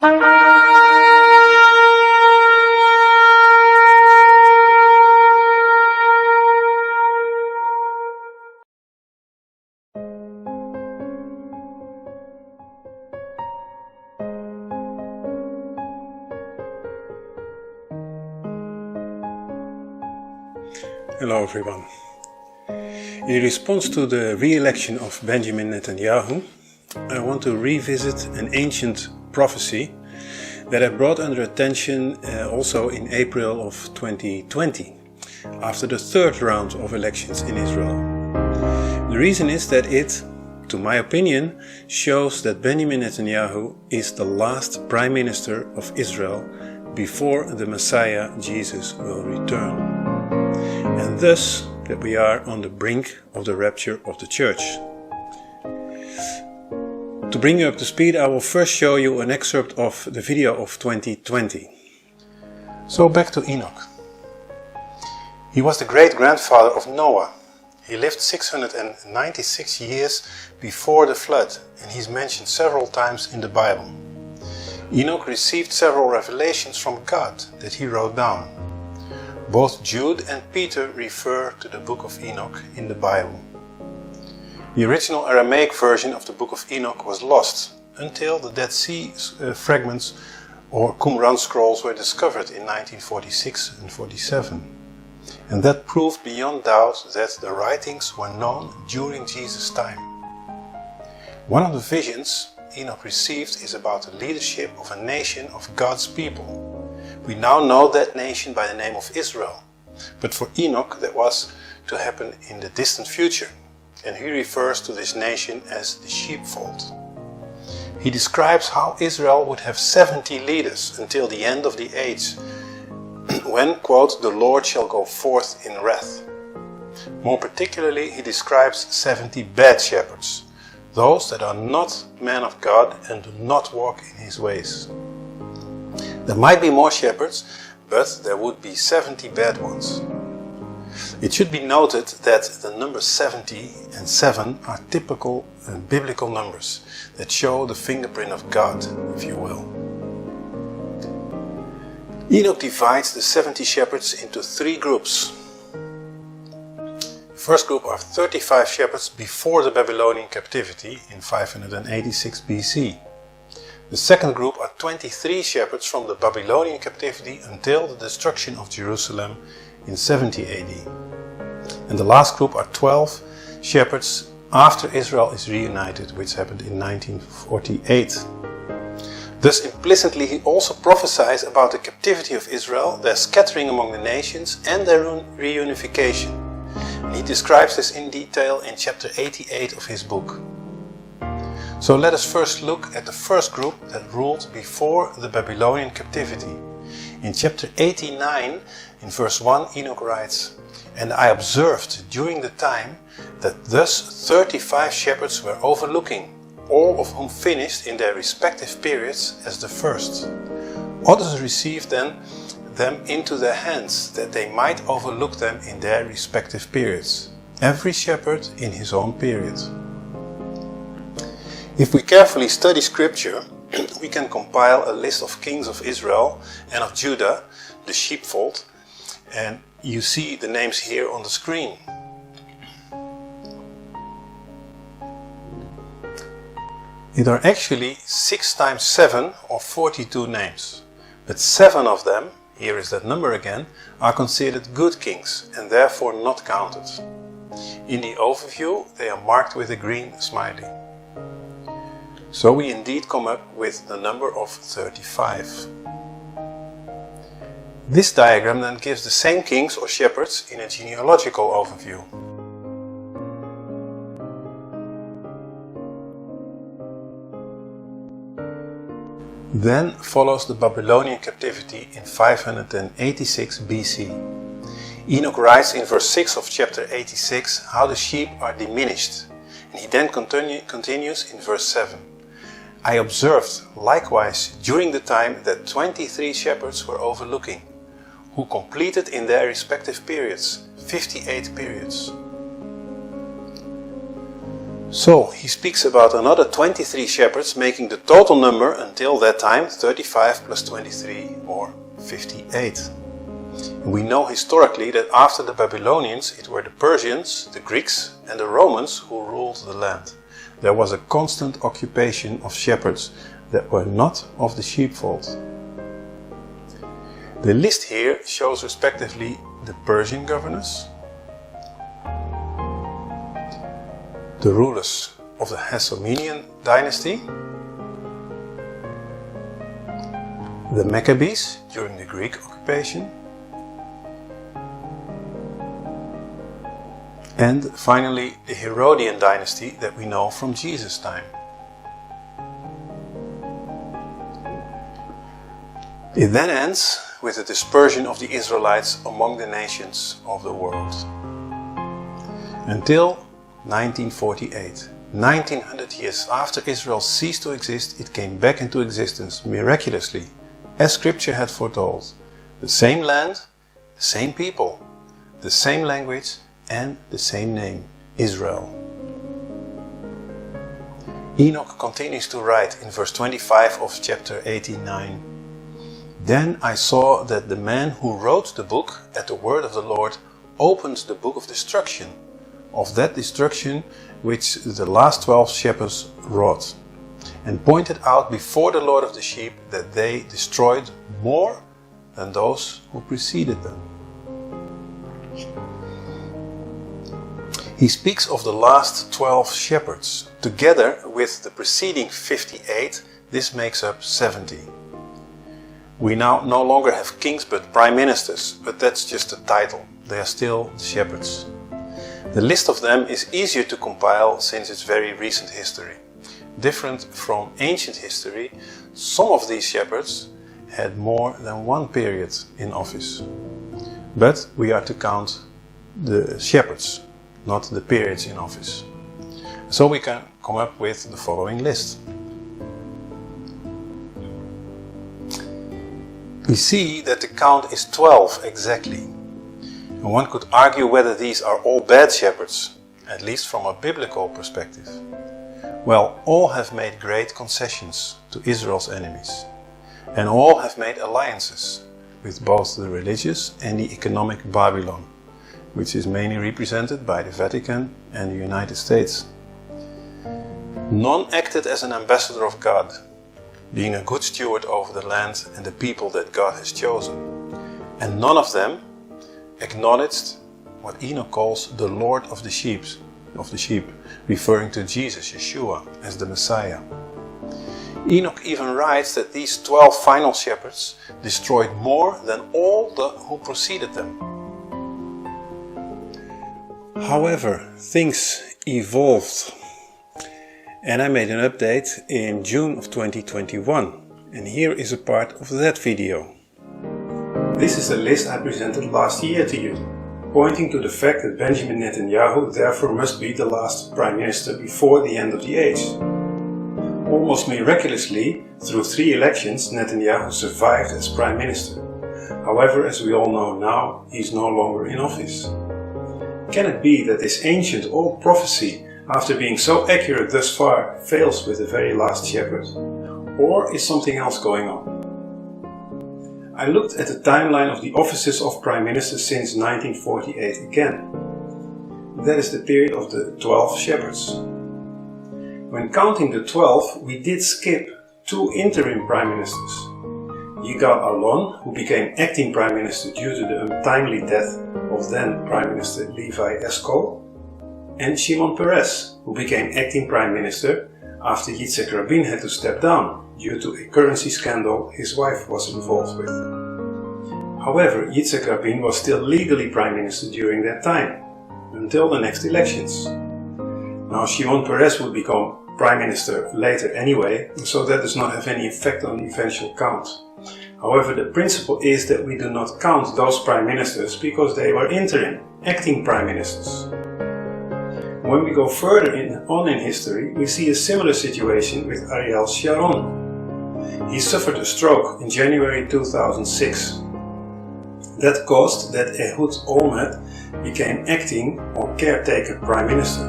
Hello everyone. In response to the re-election of Benjamin Netanyahu, I want to revisit an ancient prophecy that I brought under attention also in April of 2020, after the third round of elections in Israel. The reason is that it, to my opinion, shows that Benjamin Netanyahu is the last Prime Minister of Israel before the Messiah Jesus will return. And thus that we are on the brink of the rapture of the church. To bring you up to speed, I will first show you an excerpt of the video of 2020. So back to Enoch. He was the great-grandfather of Noah. He lived 696 years before the flood, and he's mentioned several times in the Bible. Enoch received several revelations from God that he wrote down. Both Jude and Peter refer to the book of Enoch in the Bible. The original Aramaic version of the book of Enoch was lost until the Dead Sea fragments or Qumran scrolls were discovered in 1946 and 47. And that proved beyond doubt that the writings were known during Jesus' time. One of the visions Enoch received is about the leadership of a nation of God's people. We now know that nation by the name of Israel, but for Enoch that was to happen in the distant future, and he refers to this nation as the sheepfold. He describes how Israel would have 70 leaders until the end of the age, when, quote, the Lord shall go forth in wrath. More particularly, he describes 70 bad shepherds, those that are not men of God and do not walk in his ways. There might be more shepherds, but there would be 70 bad ones. It should be noted that the numbers 70 and 7 are typical biblical numbers that show the fingerprint of God, if you will. Enoch divides the 70 shepherds into 3 groups. The first group are 35 shepherds before the Babylonian captivity in 586 BC. The second group are 23 shepherds from the Babylonian captivity until the destruction of Jerusalem in 70 AD. And the last group are 12 shepherds after Israel is reunited, which happened in 1948. Thus implicitly he also prophesies about the captivity of Israel, their scattering among the nations and their reunification. And he describes this in detail in chapter 88 of his book. So let us first look at the first group that ruled before the Babylonian captivity. In chapter 89, in verse 1, Enoch writes, "And I observed during the time that thus 35 shepherds were overlooking, all of whom finished in their respective periods as the first. Others received then them into their hands, that they might overlook them in their respective periods, every shepherd in his own period." If we carefully study scripture, we can compile a list of kings of Israel and of Judah, the sheepfold, and you see the names here on the screen. It are actually 6 times 7 or 42 names, but 7 of them, here is that number again, are considered good kings and therefore not counted. In the overview they are marked with a green smiley. So we indeed come up with the number of 35. This diagram then gives the same kings or shepherds in a genealogical overview. Then follows the Babylonian captivity in 586 BC. Enoch writes in verse 6 of chapter 86 how the sheep are diminished, and he then continues in verse 7. "I observed likewise during the time that 23 shepherds were overlooking, who completed in their respective periods 58 periods." So he speaks about another 23 shepherds, making the total number until that time 35 plus 23 or 58. We know historically that after the Babylonians it were the Persians, the Greeks and the Romans who ruled the land. There was a constant occupation of shepherds that were not of the sheepfold. The list here shows respectively the Persian governors, the rulers of the Hasmonean dynasty, the Maccabees during the Greek occupation, and finally the Herodian dynasty that we know from Jesus' time. It then ends with the dispersion of the Israelites among the nations of the world. Until 1948, 1900 years after Israel ceased to exist, it came back into existence miraculously, as Scripture had foretold. The same land, the same people, the same language and the same name, Israel. Enoch continues to write in verse 25 of chapter 89. Then I saw that the man who wrote the book at the word of the Lord opened the book of destruction, of that destruction which the last 12 shepherds wrought, and pointed out before the Lord of the sheep that they destroyed more than those who preceded them. He speaks of the last 12 shepherds. Together with the preceding 58, this makes up 70. We now no longer have kings but prime ministers, but that's just a title. They are still shepherds. The list of them is easier to compile since it's very recent history. Different from ancient history, some of these shepherds had more than one period in office. But we are to count the shepherds, not the periods in office. So we can come up with the following list. We see that the count is 12 exactly. And one could argue whether these are all bad shepherds, at least from a biblical perspective. Well, all have made great concessions to Israel's enemies, and all have made alliances with both the religious and the economic Babylon, which is mainly represented by the Vatican and the United States. None acted as an ambassador of God, being a good steward over the land and the people that God has chosen. And none of them acknowledged what Enoch calls the Lord of the sheep, referring to Jesus, Yeshua, as the Messiah. Enoch even writes that these 12 final shepherds destroyed more than all who preceded them. However, things evolved, and I made an update in June of 2021, and here is a part of that video. This is a list I presented last year to you, pointing to the fact that Benjamin Netanyahu therefore must be the last prime minister before the end of the age. Almost miraculously, through 3 elections, Netanyahu survived as prime minister. However, as we all know now, he is no longer in office. Can it be that this ancient old prophecy, after being so accurate thus far, fails with the very last shepherd? Or is something else going on? I looked at the timeline of the offices of prime ministers since 1948 again. That is the period of the 12 shepherds. When counting the 12, we did skip 2 interim prime ministers. Yigal Allon, who became acting prime minister due to the untimely death of then prime minister Levi Eshkol, and Shimon Peres, who became acting prime minister after Yitzhak Rabin had to step down due to a currency scandal his wife was involved with. However, Yitzhak Rabin was still legally prime minister during that time, until the next elections. Now Shimon Peres would become prime minister later anyway, so that does not have any effect on the eventual count. However, the principle is that we do not count those prime ministers because they were interim, acting prime ministers. When we go further on in history, we see a similar situation with Ariel Sharon. He suffered a stroke in January 2006. That caused that Ehud Olmert became acting or caretaker prime minister.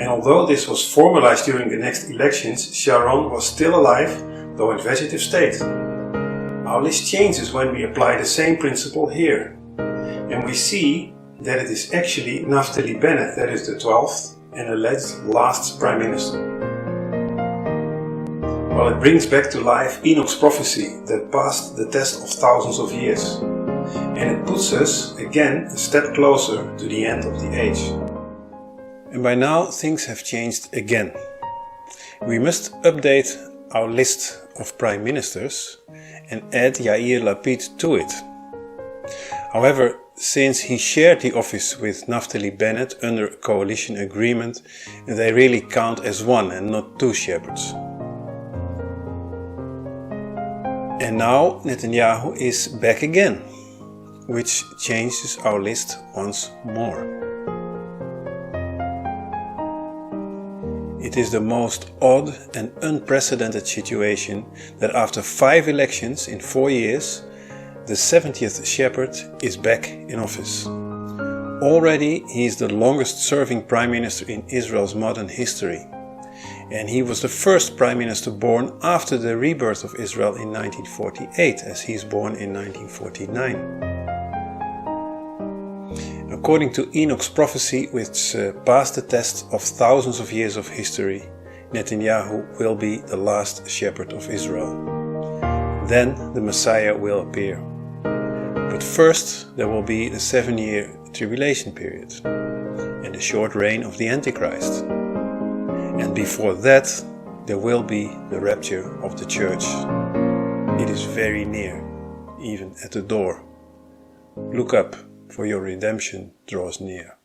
And although this was formalized during the next elections, Sharon was still alive, though in vegetative state. Our list changes when we apply the same principle here. And we see that it is actually Naphtali Bennett that is the 12th and alleged last Prime Minister. Well, it brings back to life Enoch's prophecy that passed the test of thousands of years. And it puts us again a step closer to the end of the age. And by now things have changed again. We must update our list of Prime Ministers and add Yair Lapid to it. However, since he shared the office with Naphtali Bennett under a coalition agreement, they really count as one and not two shepherds. And now Netanyahu is back again, which changes our list once more. It is the most odd and unprecedented situation that after 5 elections in 4 years, the 70th shepherd is back in office. Already he is the longest serving Prime Minister in Israel's modern history. And he was the first Prime Minister born after the rebirth of Israel in 1948, as he is born in 1949. According to Enoch's prophecy, which passed the test of thousands of years of history, Netanyahu will be the last shepherd of Israel. Then the Messiah will appear. But first there will be the 7-year tribulation period and the short reign of the Antichrist. And before that there will be the rapture of the church. It is very near, even at the door. Look up, for your redemption draws near.